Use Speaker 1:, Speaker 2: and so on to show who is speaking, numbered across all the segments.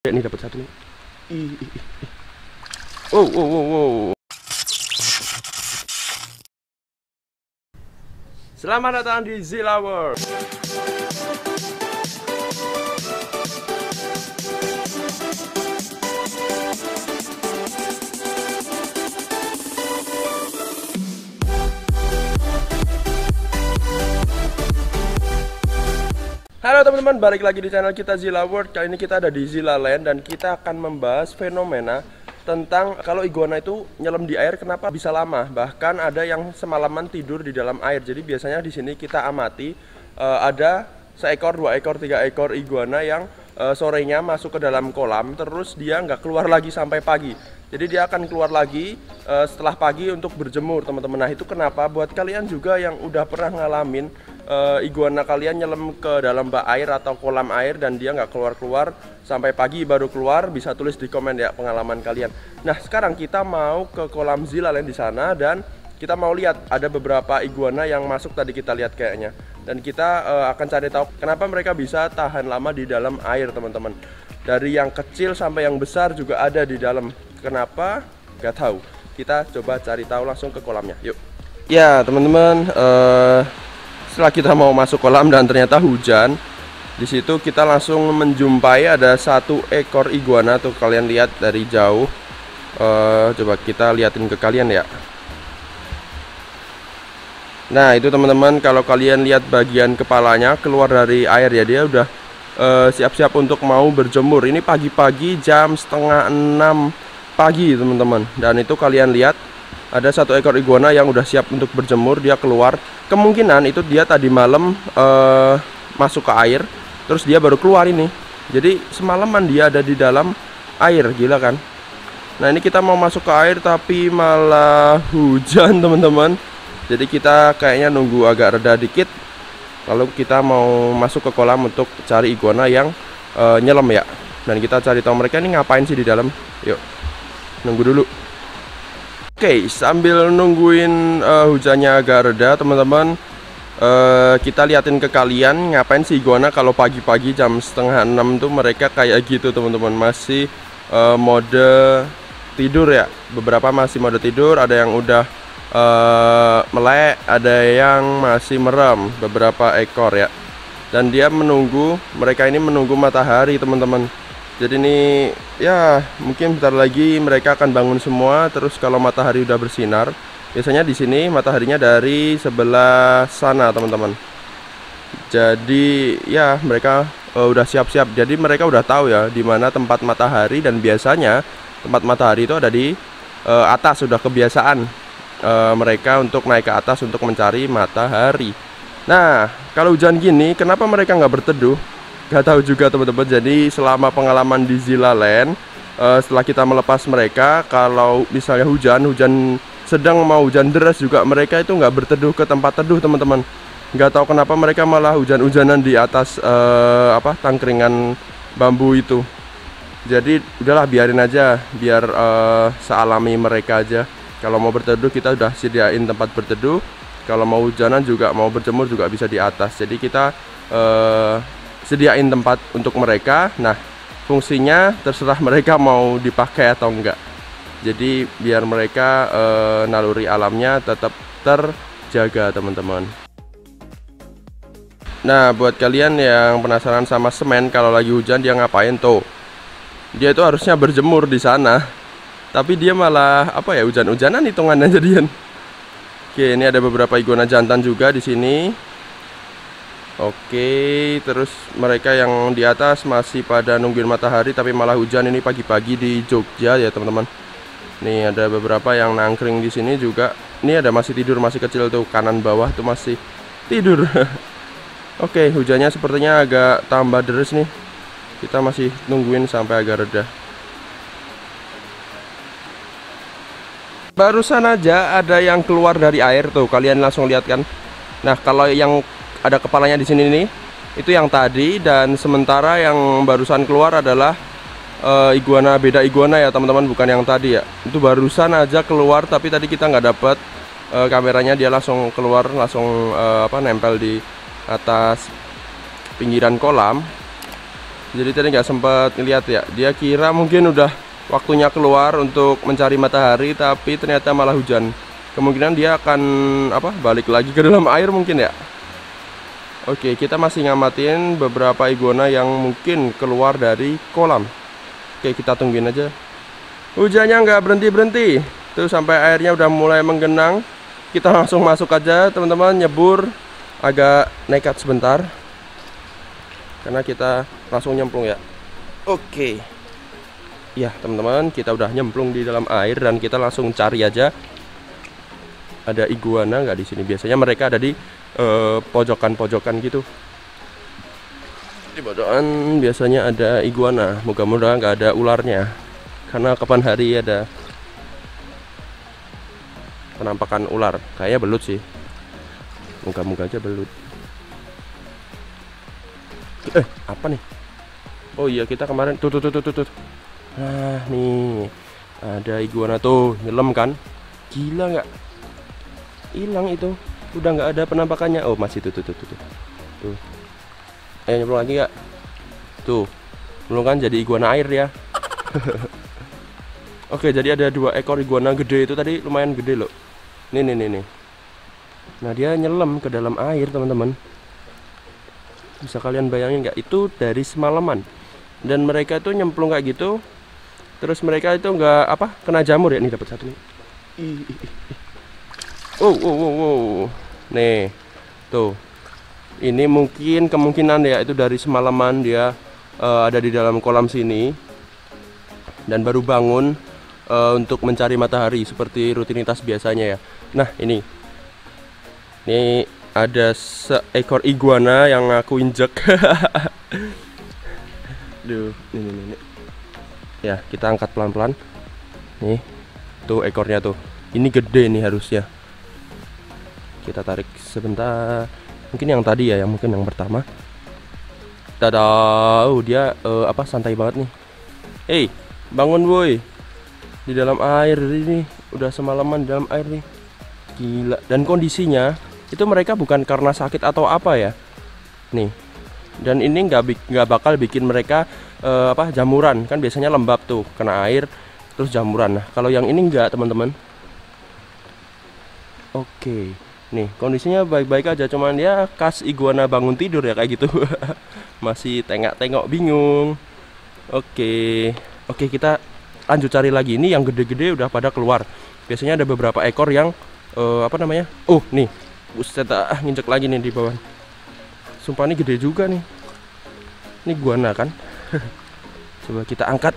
Speaker 1: Ini dapat satu nih. Wow, wow, wow, wow. Selamat datang di Zilla World. Halo teman-teman, balik lagi di channel kita Zilla World. Kali ini kita ada di Zilla Land dan kita akan membahas fenomena tentang kalau iguana itu nyelam di air kenapa bisa lama. Bahkan ada yang semalaman tidur di dalam air. Jadi biasanya di sini kita amati ada seekor, 2 ekor, 3 ekor iguana yang sorenya masuk ke dalam kolam, terus dia nggak keluar lagi sampai pagi. Jadi dia akan keluar lagi setelah pagi untuk berjemur, teman-teman. Nah itu kenapa buat kalian juga yang udah pernah ngalamin iguana kalian nyelam ke dalam bak air atau kolam air dan dia nggak keluar-keluar sampai pagi baru keluar, bisa tulis di komen ya pengalaman kalian. Nah sekarang kita mau ke kolam Zilla Land di sana dan kita mau lihat ada beberapa iguana yang masuk tadi kita lihat kayaknya. Dan kita akan cari tahu kenapa mereka bisa tahan lama di dalam air, teman-teman. Dari yang kecil sampai yang besar juga ada di dalam. Kenapa? Gak tahu. Kita coba cari tahu langsung ke kolamnya. Yuk. Ya teman-teman, setelah kita mau masuk kolam dan ternyata hujan, di situ kita langsung menjumpai ada 1 ekor iguana tuh, kalian lihat dari jauh. Coba kita liatin ke kalian ya. Nah itu teman-teman, kalau kalian lihat bagian kepalanya keluar dari air ya, dia udah siap-siap untuk mau berjemur. Ini pagi-pagi jam setengah 6 pagi teman-teman. Dan itu kalian lihat ada 1 ekor iguana yang udah siap untuk berjemur, dia keluar. Kemungkinan itu dia tadi malam masuk ke air, terus dia baru keluar ini. Jadi semalaman dia ada di dalam air, gila kan. Nah ini kita mau masuk ke air tapi malah hujan teman-teman. Jadi kita kayaknya nunggu agak reda dikit, lalu kita mau masuk ke kolam untuk cari iguana yang nyelam ya. Dan kita cari tahu mereka ini ngapain sih di dalam. Yuk, nunggu dulu. Oke, sambil nungguin hujannya agak reda teman-teman, kita liatin ke kalian ngapain sih iguana kalau pagi-pagi jam setengah 6 tuh mereka kayak gitu teman-teman. Masih mode tidur ya, beberapa masih mode tidur, ada yang udah melek, ada yang masih merem, beberapa ekor ya. Dan dia menunggu, mereka ini menunggu matahari teman-teman. Jadi ini ya mungkin bentar lagi mereka akan bangun semua. Terus kalau matahari udah bersinar, biasanya di sini mataharinya dari sebelah sana teman-teman. Jadi ya mereka udah siap-siap. Jadi mereka udah tahu ya di mana tempat matahari, dan biasanya tempat matahari itu ada di atas, sudah kebiasaan mereka untuk naik ke atas untuk mencari matahari. Nah kalau hujan gini kenapa mereka nggak berteduh? Gak tahu juga teman-teman. Jadi selama pengalaman di Zilla Land, setelah kita melepas mereka, kalau misalnya hujan sedang mau hujan deras juga, mereka itu nggak berteduh ke tempat teduh teman-teman. Nggak tahu kenapa mereka malah hujan-hujanan di atas tangkringan bambu itu. Jadi udahlah biarin aja, biar sealami mereka aja. Kalau mau berteduh kita udah sediain tempat berteduh. Kalau mau hujanan juga, mau berjemur juga bisa di atas. Jadi kita sediain tempat untuk mereka. Nah fungsinya terserah mereka mau dipakai atau enggak. Jadi biar mereka naluri alamnya tetap terjaga teman-teman. Nah buat kalian yang penasaran sama semen kalau lagi hujan dia ngapain tuh, dia itu harusnya berjemur di sana, tapi dia malah apa ya, hujan-hujanan hitungannya jadian. Oke, ini ada beberapa iguana jantan juga di sini. Oke, terus mereka yang di atas masih pada nungguin matahari tapi malah hujan. Ini pagi-pagi di Jogja ya teman-teman. Nih ada beberapa yang nangkring di sini juga. Ini ada masih tidur, masih kecil tuh, kanan bawah tuh masih tidur. Oke, hujannya sepertinya agak tambah deras nih. Kita masih nungguin sampai agak reda. Barusan aja ada yang keluar dari air tuh, kalian langsung lihat kan. Nah kalau yang ada kepalanya di sini nih, itu yang tadi. Dan sementara yang barusan keluar adalah iguana, beda iguana ya teman-teman, bukan yang tadi ya. Itu barusan aja keluar, tapi tadi kita nggak dapet kameranya, dia langsung keluar, langsung nempel di atas pinggiran kolam. Jadi tadi nggak sempat ngeliat ya. Dia kira mungkin udah waktunya keluar untuk mencari matahari, tapi ternyata malah hujan. Kemungkinan dia akan balik lagi ke dalam air mungkin ya. Oke, kita masih ngamatin beberapa iguana yang mungkin keluar dari kolam. Oke, kita tungguin aja. Hujannya nggak berhenti-berhenti. Tuh sampai airnya udah mulai menggenang. Kita langsung masuk aja teman-teman, nyebur. Agak nekat sebentar karena kita langsung nyemplung ya. Oke. Ya teman-teman, kita udah nyemplung di dalam air dan kita langsung cari aja ada iguana nggak di sini. Biasanya mereka ada di pojokan-pojokan gitu. Di pojokan biasanya ada iguana. Moga-moga nggak ada ularnya, karena kapan hari ada penampakan ular. Kayaknya belut sih. Moga-moga aja belut. Apa nih? Oh iya, kita kemarin tuh. Nah nih ada iguana tuh, nyelam kan? Gila nggak? Hilang itu, udah nggak ada penampakannya. Oh masih tuh. Nyemplung lagi nggak? Tuh, belum kan, jadi iguana air ya. Oke, jadi ada 2 ekor iguana gede itu tadi, lumayan gede loh. Nih. Nah dia nyelam ke dalam air teman-teman. Bisa kalian bayangin nggak? Itu dari semalaman. Dan mereka itu nyemplung kayak gitu. Terus mereka itu nggak kena jamur ya. Nih dapat satu nih. Wow. Nih tuh. Ini mungkin kemungkinan ya itu dari semalaman dia ada di dalam kolam sini. Dan baru bangun untuk mencari matahari seperti rutinitas biasanya ya. Nah ini ada seekor iguana yang aku injek. Duh, ini. Ya, kita angkat pelan-pelan. Nih, tuh ekornya tuh. Ini gede nih harusnya. Kita tarik sebentar. Mungkin yang tadi ya, mungkin yang pertama. Dadah, dia santai banget nih. Hey, bangun boy. Di dalam air ini, udah semalaman di dalam air nih. Gila. Dan kondisinya itu mereka bukan karena sakit atau apa ya. Nih. Dan ini nggak bakal bikin mereka jamuran. Kan biasanya lembab tuh, kena air terus jamuran. Nah, kalau yang ini enggak, teman-teman. Oke. Nih, kondisinya baik-baik aja, cuman dia khas iguana bangun tidur ya kayak gitu. Masih tengok-tengok bingung. Oke, kita lanjut cari lagi. Ini yang gede-gede udah pada keluar. Biasanya ada beberapa ekor yang Oh, nih. Buset, nginjek lagi nih di bawah. Sumpah ini gede juga nih. Ini iguana kan? Coba kita angkat.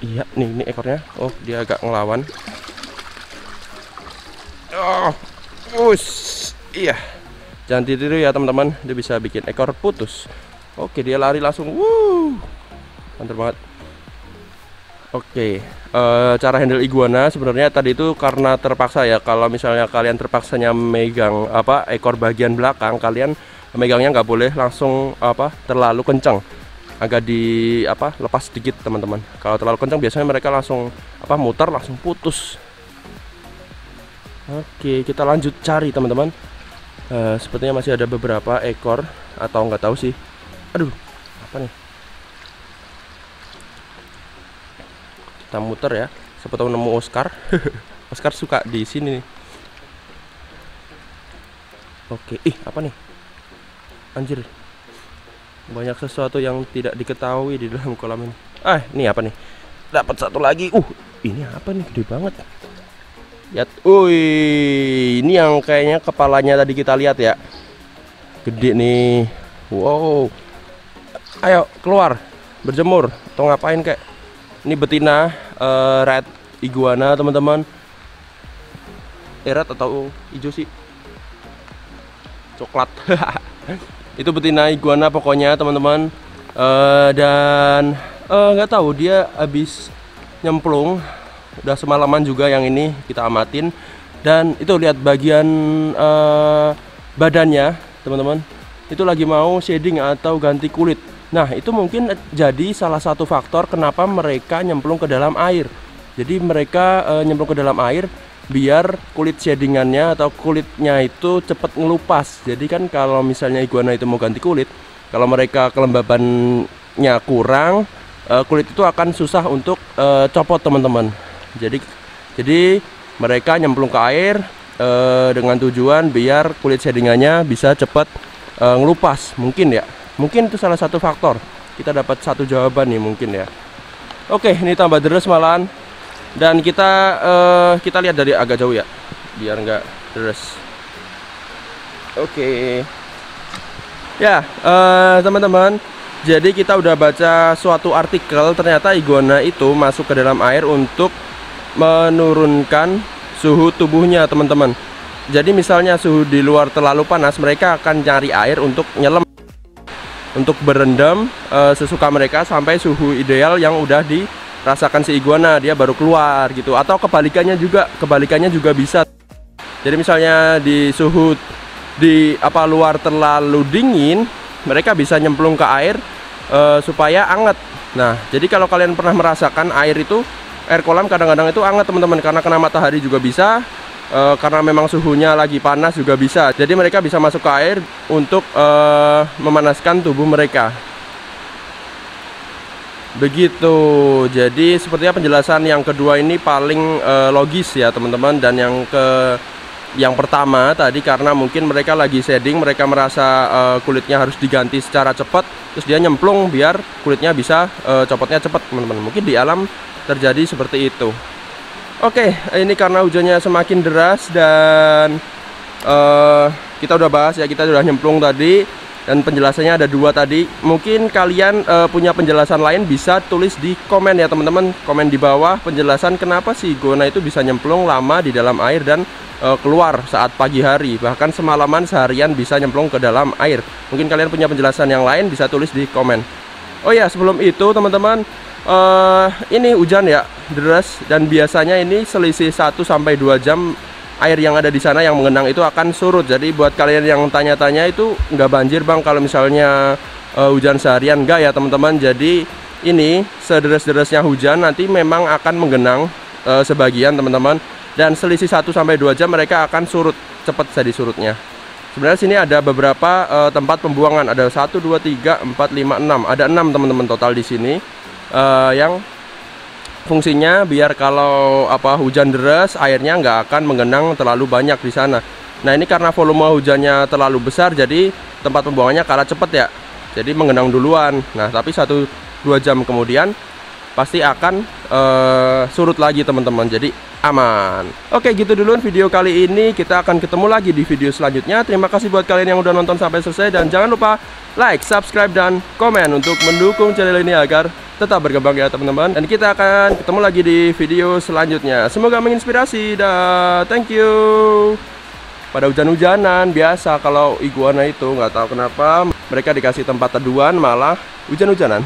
Speaker 1: Iya, nih ini ekornya. Oh, dia agak ngelawan. Iya. Jangan ditiru ya teman-teman. Dia bisa bikin ekor putus. Oke, dia lari langsung. Mantap banget. Oke, cara handle iguana sebenarnya tadi itu karena terpaksa ya. Kalau misalnya kalian terpaksanya megang ekor bagian belakang, kalian megangnya nggak boleh langsung terlalu kencang. Agak lepas sedikit teman-teman. Kalau terlalu kencang biasanya mereka langsung muter langsung putus. Oke, kita lanjut cari teman-teman. Sepertinya masih ada beberapa ekor atau nggak tahu sih. Aduh, apa nih? Kita muter ya, siapa tahu nemu Oscar. Oscar suka di sini nih. Oke, apa nih? Anjir, banyak sesuatu yang tidak diketahui di dalam kolam ini. Ini apa nih? Dapat satu lagi. Ini apa nih? Gede banget. Lihat, ini yang kayaknya kepalanya tadi kita lihat ya. Gede nih. Wow. Ayo keluar, berjemur atau ngapain kek? Ini betina red iguana teman-teman. Red atau hijau sih? Coklat. Itu betina iguana pokoknya teman-teman. Dan nggak tahu dia habis nyemplung. Udah semalaman juga yang ini kita amatin. Dan itu lihat bagian badannya teman-teman. Itu lagi mau shading atau ganti kulit. Nah, itu mungkin jadi salah satu faktor kenapa mereka nyemplung ke dalam air. Jadi mereka nyemplung ke dalam air biar kulit shadingannya atau kulitnya itu cepat ngelupas. Jadi kan kalau misalnya iguana itu mau ganti kulit, Kalau mereka kelembabannya kurang, kulit itu akan susah untuk copot teman-teman. Jadi mereka nyemplung ke air dengan tujuan biar kulit shadingannya bisa cepat ngelupas. Mungkin itu salah satu faktor. Kita dapat satu jawaban nih mungkin ya. Oke, ini tambah deres malahan. Dan kita lihat dari agak jauh ya, biar nggak deres. Oke. Ya, teman-teman. Jadi kita udah baca suatu artikel, ternyata iguana itu masuk ke dalam air untuk menurunkan suhu tubuhnya, teman-teman. Jadi misalnya suhu di luar terlalu panas, mereka akan cari air untuk nyelam, untuk berendam sesuka mereka sampai suhu ideal yang udah dirasakan si iguana, dia baru keluar gitu. Atau kebalikannya juga bisa. Jadi misalnya di suhu luar terlalu dingin, mereka bisa nyemplung ke air supaya anget. Nah, jadi kalau kalian pernah merasakan air kolam kadang-kadang itu anget, teman-teman, karena kena matahari juga bisa. Karena memang suhunya lagi panas juga bisa. Jadi mereka bisa masuk ke air untuk memanaskan tubuh mereka. Begitu. Jadi sepertinya penjelasan yang kedua ini paling logis ya, teman-teman. Dan yang pertama tadi karena mungkin mereka lagi shading, mereka merasa kulitnya harus diganti secara cepat, terus dia nyemplung biar kulitnya bisa copotnya cepat, teman-teman. Mungkin di alam terjadi seperti itu. Oke, ini karena hujannya semakin deras dan kita udah bahas ya, kita udah nyemplung tadi dan penjelasannya ada dua tadi. Mungkin kalian punya penjelasan lain, bisa tulis di komen ya, teman-teman. Komen di bawah penjelasan kenapa si iguana itu bisa nyemplung lama di dalam air dan keluar saat pagi hari, bahkan semalaman seharian bisa nyemplung ke dalam air. Mungkin kalian punya penjelasan yang lain, bisa tulis di komen. Oh ya, sebelum itu teman-teman, ini hujan ya, deras, dan biasanya ini selisih 1-2 jam air yang ada di sana yang mengenang itu akan surut. Jadi buat kalian yang tanya-tanya itu nggak banjir bang kalau misalnya hujan seharian, enggak ya teman-teman. Jadi ini sederes-deresnya hujan nanti memang akan menggenang sebagian, teman-teman, dan selisih 1-2 jam mereka akan surut, cepat jadi surutnya. Sebenarnya sini ada beberapa tempat pembuangan, ada 1, 2, 3, 4, 5, 6, ada 6 teman-teman total di sini. Yang fungsinya biar kalau hujan deras airnya nggak akan menggenang terlalu banyak di sana. Nah, ini karena volume hujannya terlalu besar, jadi tempat pembuangannya kalah cepat ya, jadi menggenang duluan. Nah, tapi 1-2 jam kemudian pasti akan surut lagi, teman-teman, jadi aman. Oke, gitu dulu video kali ini. Kita akan ketemu lagi di video selanjutnya. Terima kasih buat kalian yang udah nonton sampai selesai, dan jangan lupa like, subscribe, dan komen untuk mendukung channel ini agar tetap berkembang ya, teman-teman. Dan kita akan ketemu lagi di video selanjutnya. Semoga menginspirasi, dan thank you. Pada hujan-hujanan biasa kalau iguana itu nggak tahu kenapa mereka dikasih tempat teduhan malah hujan-hujanan.